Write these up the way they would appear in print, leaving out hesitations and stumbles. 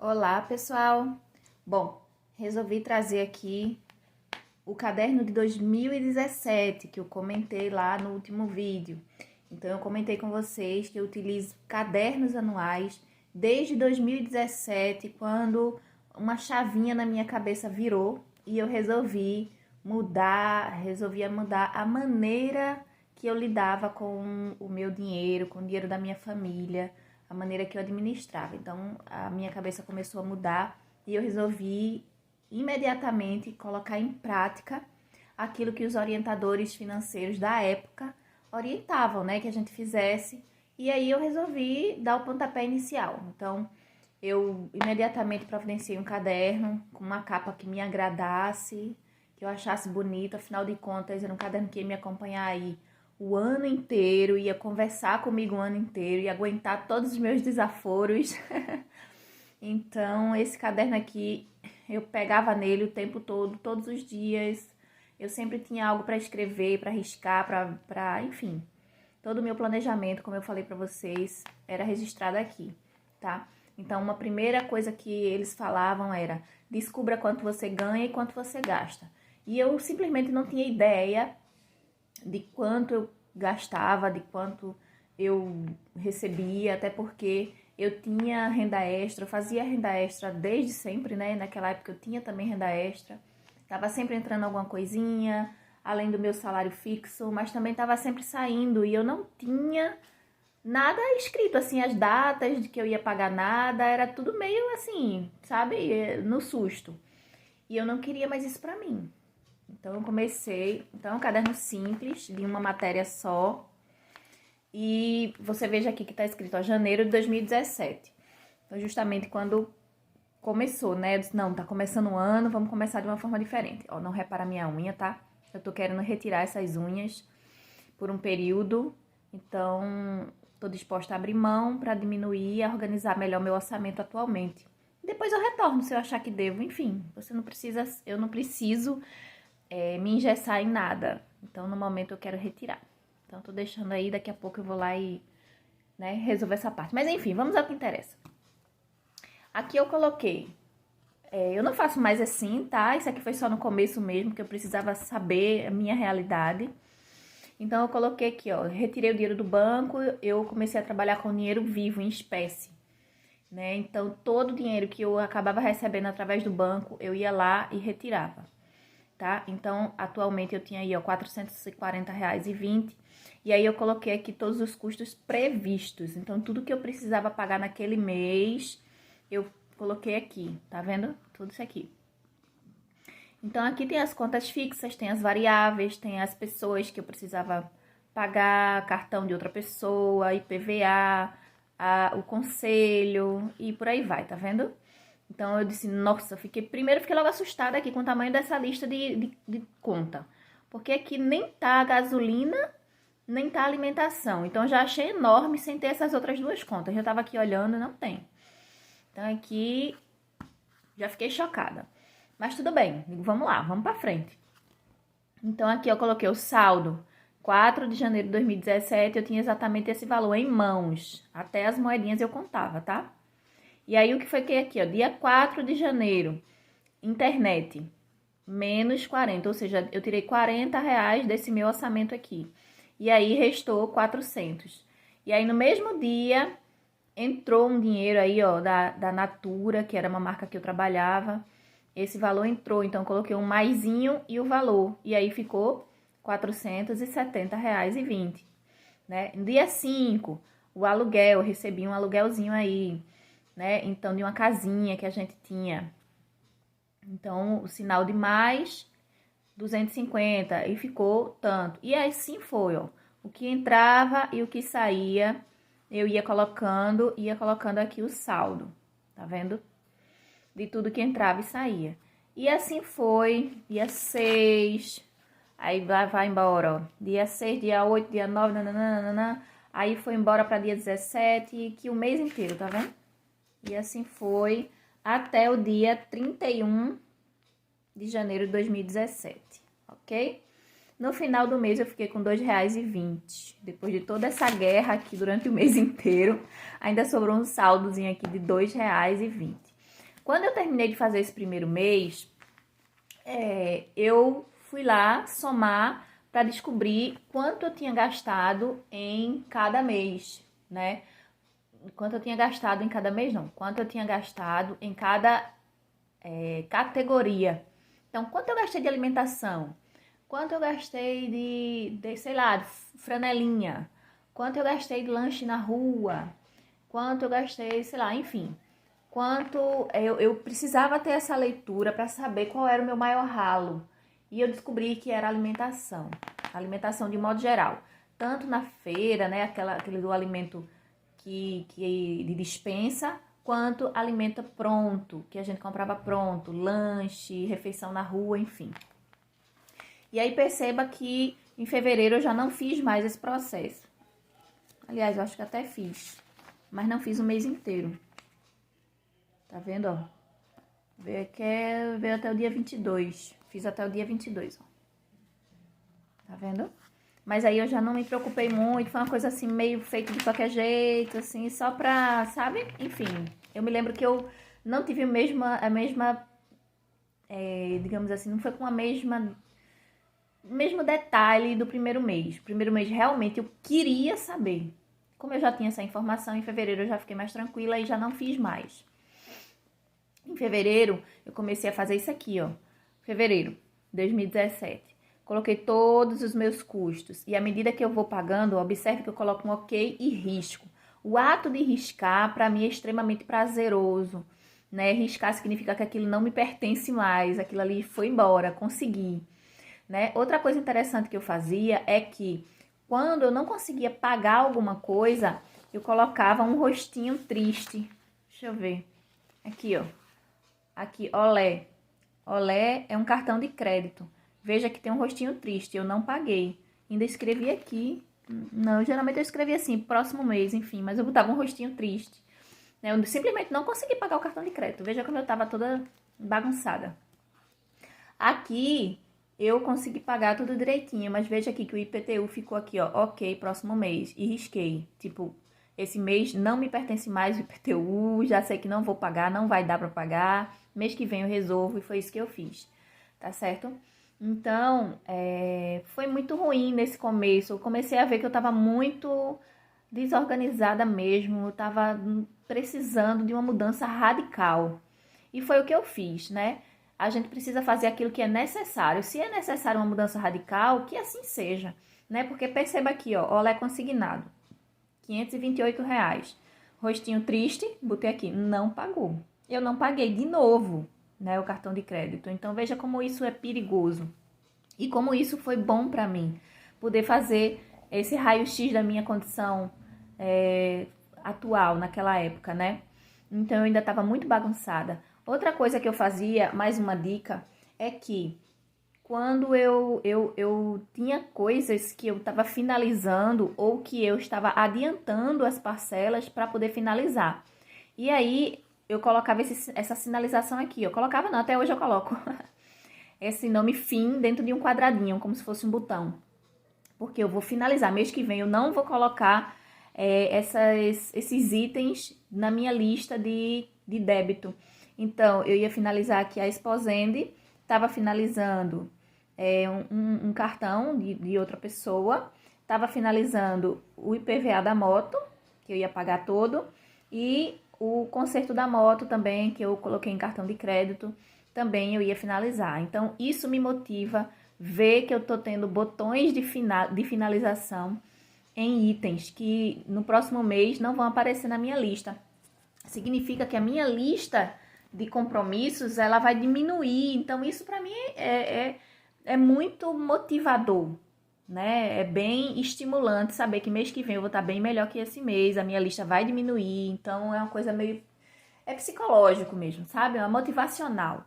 Olá, pessoal! Bom, resolvi trazer aqui o caderno de 2017 que eu comentei lá no último vídeo. Então, eu comentei com vocês que eu utilizo cadernos anuais desde 2017, quando uma chavinha na minha cabeça virou e eu resolvi mudar a maneira que eu lidava com o meu dinheiro, com o dinheiro da minha família, a maneira que eu administrava. Então, a minha cabeça começou a mudar e eu resolvi imediatamente colocar em prática aquilo que os orientadores financeiros da época orientavam, né, que a gente fizesse. E aí eu resolvi dar o pontapé inicial. Então, eu imediatamente providenciei um caderno com uma capa que me agradasse, que eu achasse bonito. Afinal de contas, era um caderno que ia me acompanhar aí o ano inteiro, ia conversar comigo o ano inteiro, ia aguentar todos os meus desaforos. Então, esse caderno aqui, eu pegava nele o tempo todo, todos os dias. Eu sempre tinha algo para escrever, para riscar, enfim. Todo o meu planejamento, como eu falei para vocês, era registrado aqui, tá? Então, uma primeira coisa que eles falavam era: descubra quanto você ganha e quanto você gasta. E eu simplesmente não tinha ideia de quanto eu gastava, de quanto eu recebia, até porque eu tinha renda extra, eu fazia renda extra desde sempre, né? Naquela época eu tinha também renda extra, tava sempre entrando alguma coisinha, além do meu salário fixo, mas também tava sempre saindo e eu não tinha nada escrito, assim, as datas de que eu ia pagar nada, era tudo meio assim, sabe? No susto. E eu não queria mais isso pra mim. Então, eu comecei... Então, é um caderno simples, de uma matéria só. E você veja aqui que tá escrito, ó, janeiro de 2017. Então, justamente quando começou, né? Eu disse, não, tá começando o ano, vamos começar de uma forma diferente. Ó, não repara a minha unha, tá? Eu tô querendo retirar essas unhas por um período. Então, tô disposta a abrir mão para diminuir e organizar melhor meu orçamento atualmente. Depois eu retorno se eu achar que devo. Enfim, eu não preciso me engessar em nada. Então, no momento, eu quero retirar. Então, tô deixando aí, daqui a pouco eu vou lá e, né, resolver essa parte. Mas, enfim, vamos ao que interessa. Aqui eu coloquei. Eu não faço mais assim, tá? Isso aqui foi só no começo mesmo, que eu precisava saber a minha realidade. Então, eu coloquei aqui, ó, retirei o dinheiro do banco, eu comecei a trabalhar com dinheiro vivo, em espécie, né? Então, todo o dinheiro que eu acabava recebendo através do banco, eu ia lá e retirava, tá? Então, atualmente eu tinha aí, ó, R$ 440,20. E aí eu coloquei aqui todos os custos previstos. Então, tudo que eu precisava pagar naquele mês, eu coloquei aqui, tá vendo? Tudo isso aqui. Então, aqui tem as contas fixas, tem as variáveis, tem as pessoas que eu precisava pagar, cartão de outra pessoa, IPVA, o conselho e por aí vai, tá vendo? Então, eu disse, nossa, primeiro fiquei logo assustada aqui com o tamanho dessa lista de conta. Porque aqui nem tá a gasolina, nem tá a alimentação. Então, já achei enorme sem ter essas outras duas contas. Já tava aqui olhando, não tem. Então, aqui, já fiquei chocada. Mas tudo bem, vamos lá, vamos pra frente. Então, aqui eu coloquei o saldo. 4 de janeiro de 2017, eu tinha exatamente esse valor em mãos. Até as moedinhas eu contava, tá? E aí, o que foi que aqui, ó, dia 4 de janeiro, internet, menos 40, ou seja, eu tirei R$ 40 desse meu orçamento aqui. E aí, restou 400. E aí, no mesmo dia, entrou um dinheiro aí, ó, da Natura, que era uma marca que eu trabalhava. Esse valor entrou, então coloquei um maisinho e o valor. E aí ficou R$ 470,20, né? No dia 5, o aluguel, eu recebi um aluguelzinho aí, né? Então, de uma casinha que a gente tinha. Então, o sinal de mais 250 e ficou tanto. E assim foi, ó. O que entrava e o que saía, eu ia colocando aqui o saldo, tá vendo? De tudo que entrava e saía. E assim foi, dia 6, aí vai embora, ó. Dia 6, dia 8, dia 9, nananana, aí foi embora para dia 17, que o mês inteiro, tá vendo? E assim foi até o dia 31 de janeiro de 2017, ok? No final do mês eu fiquei com R$ 2,20. Depois de toda essa guerra aqui durante o mês inteiro, ainda sobrou um saldozinho aqui de R$ 2,20. Quando eu terminei de fazer esse primeiro mês, eu fui lá somar para descobrir quanto eu tinha gastado em cada mês, né? Quanto eu tinha gastado em cada mês, não. Quanto eu tinha gastado em cada categoria. Então, quanto eu gastei de alimentação? Quanto eu gastei sei lá, de franelinha? Quanto eu gastei de lanche na rua? Quanto eu gastei, sei lá, enfim. Quanto eu precisava ter essa leitura para saber qual era o meu maior ralo. E eu descobri que era alimentação. Alimentação de modo geral. Tanto na feira, né, aquele do alimento que de dispensa, quanto alimento pronto, que a gente comprava pronto, lanche, refeição na rua, enfim. E aí perceba que em fevereiro eu já não fiz mais esse processo. Aliás, eu acho que até fiz, mas não fiz o mês inteiro. Tá vendo, ó? Veio até o dia 22. Fiz até o dia 22, ó. Tá vendo? Mas aí eu já não me preocupei muito. Foi uma coisa assim, meio feito de qualquer jeito, assim, só pra, sabe? Enfim, eu me lembro que eu não tive a mesma digamos assim, não foi com o mesmo detalhe do primeiro mês. O primeiro mês realmente eu queria saber. Como eu já tinha essa informação, em fevereiro eu já fiquei mais tranquila e já não fiz mais. Em fevereiro, eu comecei a fazer isso aqui, ó. Fevereiro, 2017. Coloquei todos os meus custos. E à medida que eu vou pagando, observe que eu coloco um ok e risco. O ato de riscar, para mim, é extremamente prazeroso, né? Riscar significa que aquilo não me pertence mais. Aquilo ali foi embora, consegui, né? Outra coisa interessante que eu fazia é que, quando eu não conseguia pagar alguma coisa, eu colocava um rostinho triste. Deixa eu ver. Aqui, ó. Aqui, Olé. Olé é um cartão de crédito. Veja que tem um rostinho triste, eu não paguei. Ainda escrevi aqui. Não, geralmente eu escrevi assim, próximo mês, enfim. Mas eu botava um rostinho triste. Eu simplesmente não consegui pagar o cartão de crédito. Veja como eu tava toda bagunçada. Aqui, eu consegui pagar tudo direitinho. Mas veja aqui que o IPTU ficou aqui, ó. Ok, próximo mês. E risquei. Tipo, esse mês não me pertence mais o IPTU, já sei que não vou pagar, não vai dar para pagar. Mês que vem eu resolvo e foi isso que eu fiz, tá certo? Então, foi muito ruim nesse começo. Eu comecei a ver que eu tava muito desorganizada mesmo, eu tava precisando de uma mudança radical. E foi o que eu fiz, né? A gente precisa fazer aquilo que é necessário. Se é necessário uma mudança radical, que assim seja, né? Porque perceba aqui, ó, olé consignado. R$ 528. Rostinho triste, botei aqui, não pagou. Eu não paguei de novo, né, o cartão de crédito. Então, veja como isso é perigoso. E como isso foi bom para mim. Poder fazer esse raio-x da minha condição atual, naquela época, né? Então, eu ainda estava muito bagunçada. Outra coisa que eu fazia, mais uma dica, é que quando eu tinha coisas que eu estava finalizando ou que eu estava adiantando as parcelas para poder finalizar. E aí eu colocava essa sinalização aqui. Eu colocava não, até hoje eu coloco esse nome fim dentro de um quadradinho, como se fosse um botão. Porque eu vou finalizar. Mês que vem eu não vou colocar esses itens na minha lista de débito. Então, eu ia finalizar aqui a Exposende, estava finalizando um cartão de outra pessoa, estava finalizando o IPVA da moto, que eu ia pagar todo, e o conserto da moto também, que eu coloquei em cartão de crédito, também eu ia finalizar. Então, isso me motiva ver que eu tô tendo botões de finalização em itens que no próximo mês não vão aparecer na minha lista. Significa que a minha lista de compromissos, ela vai diminuir. Então, isso para mim é muito motivador, né? É bem estimulante saber que mês que vem eu vou estar bem melhor que esse mês, a minha lista vai diminuir. Então, é uma coisa meio... é psicológico mesmo, sabe? É motivacional,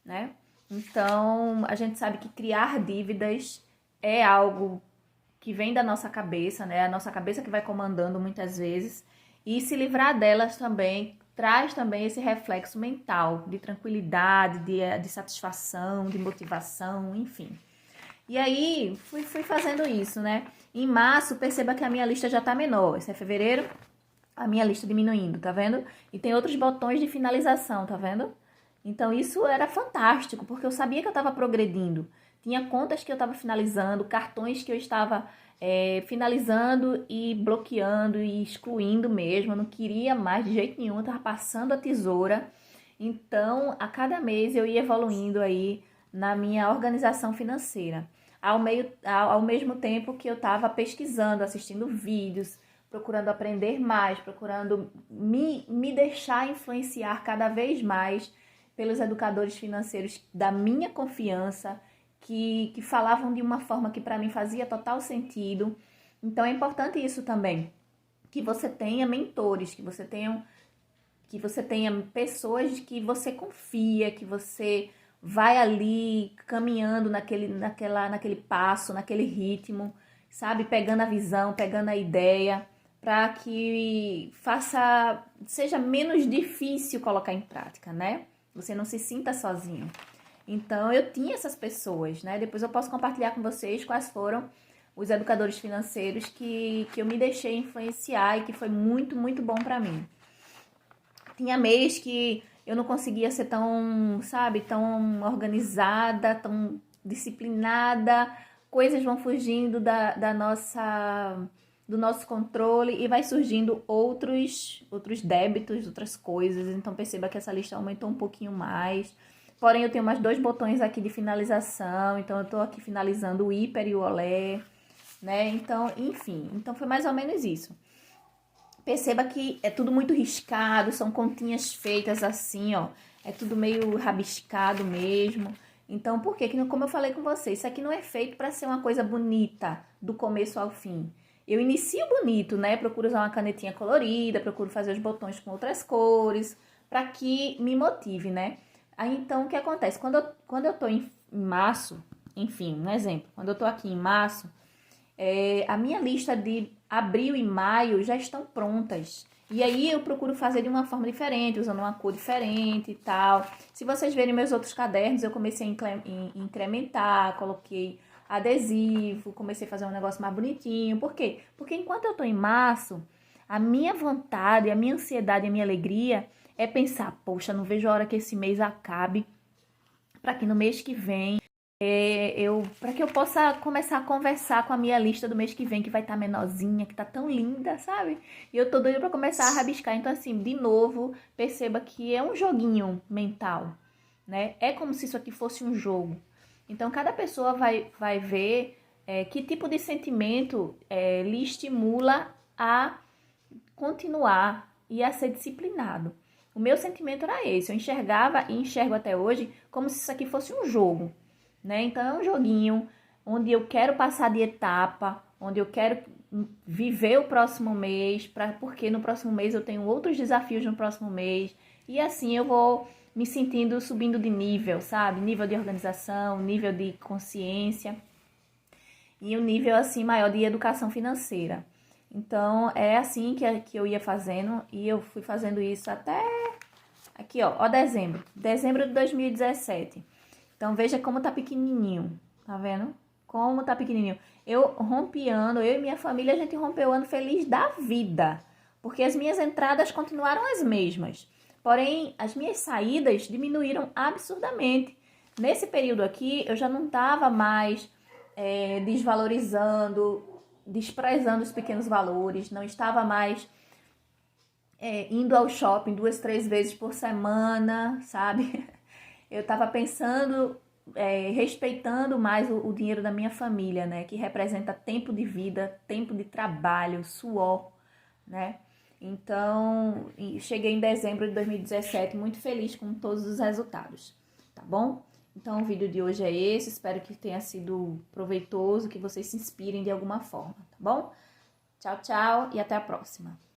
né? Então, a gente sabe que criar dívidas é algo que vem da nossa cabeça, né? A nossa cabeça que vai comandando muitas vezes. E se livrar delas também traz também esse reflexo mental de tranquilidade, de satisfação, de motivação, enfim. E aí, fui fazendo isso, né? Em março, perceba que a minha lista já tá menor. Esse é fevereiro, a minha lista diminuindo, tá vendo? E tem outros botões de finalização, tá vendo? Então isso era fantástico, porque eu sabia que eu estava progredindo. Tinha contas que eu estava finalizando, cartões que eu estava finalizando e bloqueando e excluindo mesmo. Eu não queria mais de jeito nenhum, eu estava passando a tesoura. Então, a cada mês eu ia evoluindo aí na minha organização financeira. Ao mesmo tempo que eu estava pesquisando, assistindo vídeos, procurando aprender mais, procurando me deixar influenciar cada vez mais pelos educadores financeiros da minha confiança, que falavam de uma forma que para mim fazia total sentido. Então é importante isso também, que você tenha mentores, que você tenha pessoas que você confia, que você vai ali caminhando naquele passo, naquele ritmo, sabe? Pegando a visão, pegando a ideia, para que seja menos difícil colocar em prática, né? Você não se sinta sozinho. Então, eu tinha essas pessoas, né? Depois eu posso compartilhar com vocês quais foram os educadores financeiros que eu me deixei influenciar e que foi muito, muito bom para mim. Tinha mês que eu não conseguia ser tão, sabe, tão organizada, tão disciplinada. Coisas vão fugindo do nosso controle e vai surgindo outros débitos, outras coisas. Então perceba que essa lista aumentou um pouquinho mais. Porém, eu tenho mais 2 botões aqui de finalização. Então, eu tô aqui finalizando o hiper e o olé, né? Então, enfim. Então, foi mais ou menos isso. Perceba que é tudo muito riscado, são continhas feitas assim, ó. É tudo meio rabiscado mesmo. Então, por quê? Como eu falei com vocês, isso aqui não é feito para ser uma coisa bonita do começo ao fim. Eu inicio bonito, né? Procuro usar uma canetinha colorida, procuro fazer os botões com outras cores, para que me motive, né? Aí, então, o que acontece? Quando eu tô em março, enfim, um exemplo. Quando eu tô aqui em março, a minha lista de abril e maio já estão prontas. E aí eu procuro fazer de uma forma diferente, usando uma cor diferente e tal. Se vocês verem meus outros cadernos, eu comecei a incrementar, coloquei adesivo, comecei a fazer um negócio mais bonitinho. Por quê? Porque enquanto eu tô em março, a minha vontade, a minha ansiedade, a minha alegria é pensar, poxa, não vejo a hora que esse mês acabe, para que no mês que vem para que eu possa começar a conversar com a minha lista do mês que vem, que vai estar menorzinha, que tá tão linda, sabe? E eu tô doida para começar a rabiscar. Então, assim, de novo, perceba que é um joguinho mental, né? É como se isso aqui fosse um jogo. Então, cada pessoa vai ver que tipo de sentimento lhe estimula a continuar e a ser disciplinado. O meu sentimento era esse. Eu enxergava e enxergo até hoje como se isso aqui fosse um jogo, né? Então é um joguinho onde eu quero passar de etapa, onde eu quero viver o próximo mês, porque no próximo mês eu tenho outros desafios no próximo mês, e assim eu vou me sentindo subindo de nível, sabe? Nível de organização, nível de consciência e um nível assim maior de educação financeira. Então é assim que eu ia fazendo, e eu fui fazendo isso até aqui, ó dezembro de 2017. Então, veja como tá pequenininho, tá vendo? Como tá pequenininho. Eu e minha família, a gente rompeu o ano feliz da vida, porque as minhas entradas continuaram as mesmas. Porém, as minhas saídas diminuíram absurdamente. Nesse período aqui, eu já não tava mais desvalorizando, desprezando os pequenos valores, não estava mais indo ao shopping 2, 3 vezes por semana, sabe? Eu estava pensando, respeitando mais o dinheiro da minha família, né? Que representa tempo de vida, tempo de trabalho, suor, né? Então, cheguei em dezembro de 2017 muito feliz com todos os resultados, tá bom? Então, o vídeo de hoje é esse. Espero que tenha sido proveitoso, que vocês se inspirem de alguma forma, tá bom? Tchau, tchau e até a próxima.